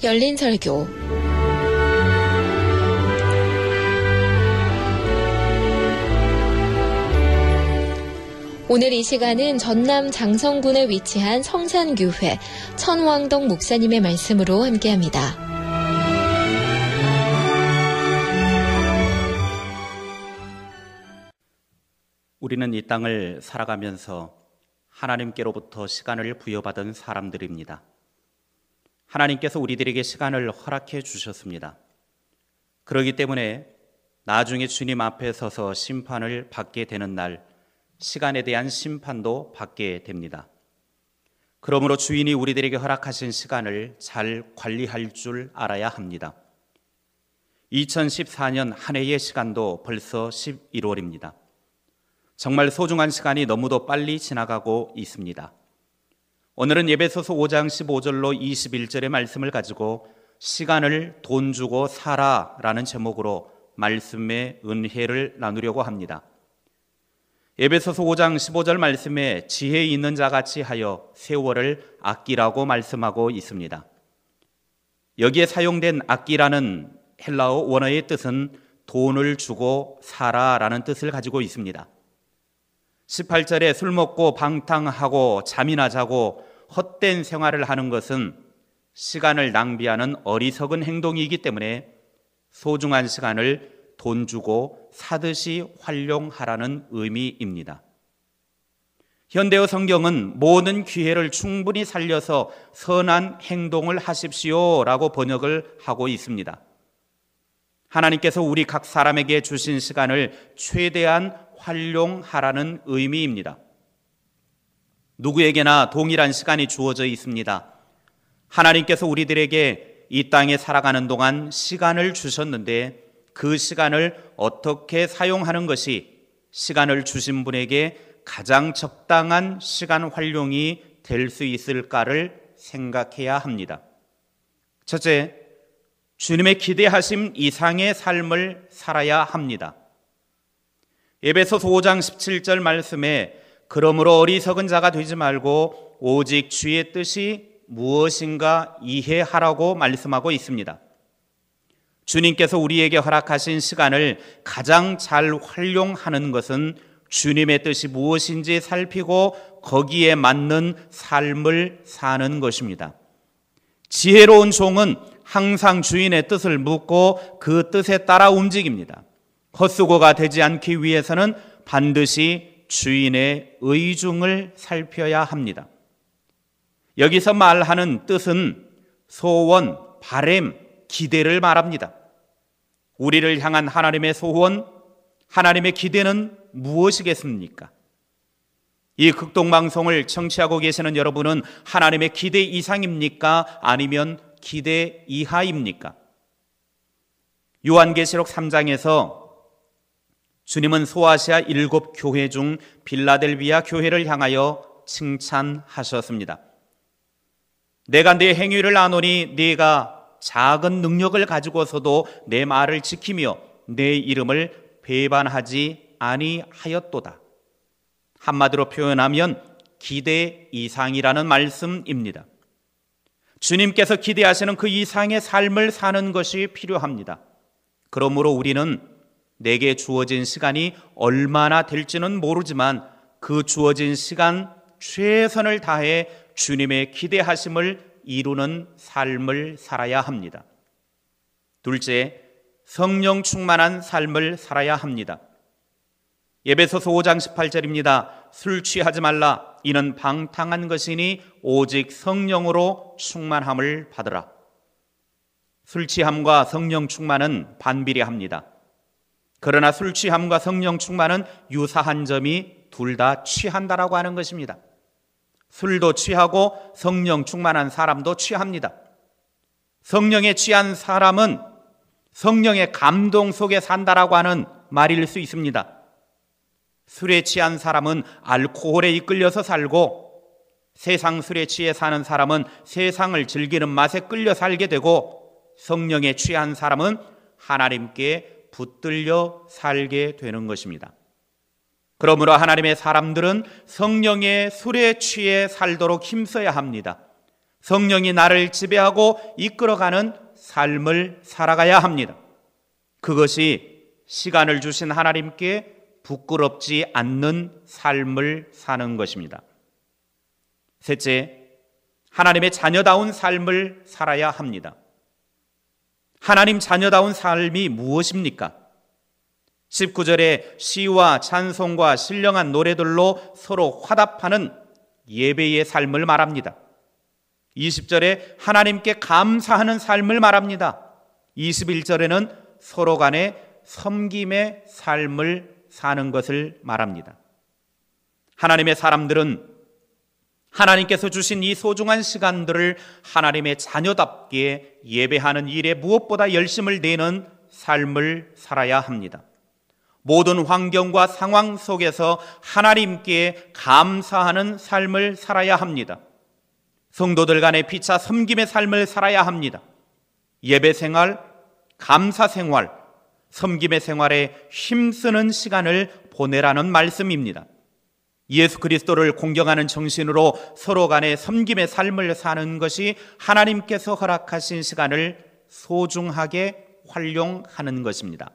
열린 설교. 오늘 이 시간은 전남 장성군에 위치한 성산교회 천왕덕 목사님의 말씀으로 함께합니다. 우리는 이 땅을 살아가면서 하나님께로부터 시간을 부여받은 사람들입니다. 하나님께서 우리들에게 시간을 허락해 주셨습니다. 그렇기 때문에 나중에 주님 앞에 서서 심판을 받게 되는 날, 시간에 대한 심판도 받게 됩니다. 그러므로 주인이 우리들에게 허락하신 시간을 잘 관리할 줄 알아야 합니다. 2014년 한 해의 시간도 벌써 11월입니다. 정말 소중한 시간이 너무도 빨리 지나가고 있습니다. 오늘은 에베소서 5장 15절로 21절의 말씀을 가지고 시간을 돈 주고 살아라는 제목으로 말씀의 은혜를 나누려고 합니다. 에베소서 5장 15절 말씀에 지혜 있는 자같이 하여 세월을 아끼라고 말씀하고 있습니다. 여기에 사용된 아끼라는 헬라어 원어의 뜻은 돈을 주고 살아라는 뜻을 가지고 있습니다. 18절에 술 먹고 방탕하고 잠이나 자고 헛된 생활을 하는 것은 시간을 낭비하는 어리석은 행동이기 때문에 소중한 시간을 돈 주고 사듯이 활용하라는 의미입니다. 현대어 성경은 모든 기회를 충분히 살려서 선한 행동을 하십시오라고 번역을 하고 있습니다. 하나님께서 우리 각 사람에게 주신 시간을 최대한 활용하라는 의미입니다. 누구에게나 동일한 시간이 주어져 있습니다. 하나님께서 우리들에게 이 땅에 살아가는 동안 시간을 주셨는데 그 시간을 어떻게 사용하는 것이 시간을 주신 분에게 가장 적당한 시간 활용이 될 수 있을까를 생각해야 합니다. 첫째, 주님의 기대하심 이상의 삶을 살아야 합니다. 에베소서 5장 17절 말씀에 그러므로 어리석은 자가 되지 말고 오직 주의 뜻이 무엇인가 이해하라고 말씀하고 있습니다. 주님께서 우리에게 허락하신 시간을 가장 잘 활용하는 것은 주님의 뜻이 무엇인지 살피고 거기에 맞는 삶을 사는 것입니다. 지혜로운 종은 항상 주인의 뜻을 묻고 그 뜻에 따라 움직입니다. 헛수고가 되지 않기 위해서는 반드시 주인의 의중을 살펴야 합니다. 여기서 말하는 뜻은 소원, 바램, 기대를 말합니다. 우리를 향한 하나님의 소원, 하나님의 기대는 무엇이겠습니까? 이 극동방송을 청취하고 계시는 여러분은 하나님의 기대 이상입니까? 아니면 기대 이하입니까? 요한계시록 3장에서 주님은 소아시아 7교회 중 빌라델비아 교회를 향하여 칭찬하셨습니다. 내가 네 행위를 아노니 네가 작은 능력을 가지고서도 내 말을 지키며 내 이름을 배반하지 아니하였도다. 한마디로 표현하면 기대 이상이라는 말씀입니다. 주님께서 기대하시는 그 이상의 삶을 사는 것이 필요합니다. 그러므로 우리는 내게 주어진 시간이 얼마나 될지는 모르지만 그 주어진 시간 최선을 다해 주님의 기대하심을 이루는 삶을 살아야 합니다. 둘째, 성령 충만한 삶을 살아야 합니다. 에베소서 5장 18절입니다. 술 취하지 말라. 이는 방탕한 것이니 오직 성령으로 충만함을 받으라. 술 취함과 성령 충만은 반비례합니다. 그러나 술 취함과 성령 충만은 유사한 점이 둘 다 취한다라고 하는 것입니다. 술도 취하고 성령 충만한 사람도 취합니다. 성령에 취한 사람은 성령의 감동 속에 산다라고 하는 말일 수 있습니다. 술에 취한 사람은 알코올에 이끌려서 살고 세상 술에 취해 사는 사람은 세상을 즐기는 맛에 끌려 살게 되고 성령에 취한 사람은 하나님께 붙들려 살게 되는 것입니다. 그러므로 하나님의 사람들은 성령의 술에 취해 살도록 힘써야 합니다. 성령이 나를 지배하고 이끌어가는 삶을 살아가야 합니다. 그것이 시간을 주신 하나님께 부끄럽지 않는 삶을 사는 것입니다. 셋째, 하나님의 자녀다운 삶을 살아야 합니다. 하나님 자녀다운 삶이 무엇입니까? 19절에 시와 찬송과 신령한 노래들로 서로 화답하는 예배의 삶을 말합니다. 20절에 하나님께 감사하는 삶을 말합니다. 21절에는 서로 간에 섬김의 삶을 사는 것을 말합니다. 하나님의 사람들은 하나님께서 주신 이 소중한 시간들을 하나님의 자녀답게 예배하는 일에 무엇보다 열심을 내는 삶을 살아야 합니다. 모든 환경과 상황 속에서 하나님께 감사하는 삶을 살아야 합니다. 성도들 간의 피차 섬김의 삶을 살아야 합니다. 예배 생활, 감사 생활, 섬김의 생활에 힘쓰는 시간을 보내라는 말씀입니다. 예수 그리스도를 공경하는 정신으로 서로 간의 섬김의 삶을 사는 것이 하나님께서 허락하신 시간을 소중하게 활용하는 것입니다.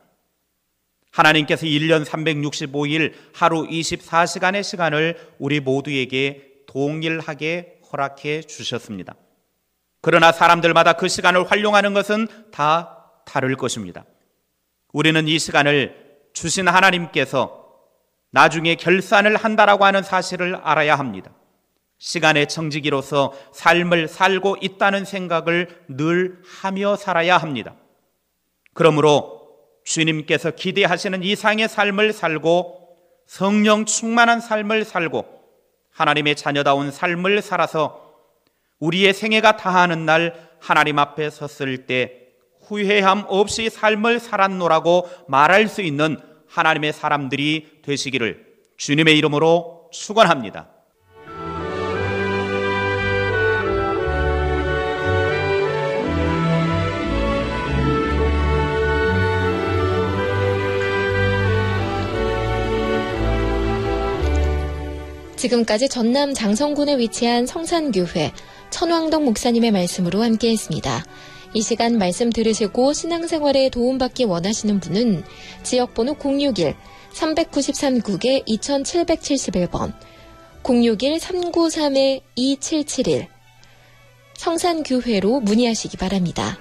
하나님께서 1년 365일 하루 24시간의 시간을 우리 모두에게 동일하게 허락해 주셨습니다. 그러나 사람들마다 그 시간을 활용하는 것은 다 다를 것입니다. 우리는 이 시간을 주신 하나님께서 나중에 결산을 한다라고 하는 사실을 알아야 합니다. 시간의 청지기로서 삶을 살고 있다는 생각을 늘 하며 살아야 합니다. 그러므로 주님께서 기대하시는 이상의 삶을 살고 성령 충만한 삶을 살고 하나님의 자녀다운 삶을 살아서 우리의 생애가 다하는 날 하나님 앞에 섰을 때 후회함 없이 삶을 살았노라고 말할 수 있는 하나님의 사람들이 되시기를 주님의 이름으로 축원합니다. 지금까지 전남 장성군에 위치한 성산교회 천왕덕 목사님의 말씀으로 함께했습니다. 이 시간 말씀 들으시고 신앙생활에 도움받기 원하시는 분은 지역번호 061-393국에 2771번 061-393-2771 성산교회로 문의하시기 바랍니다.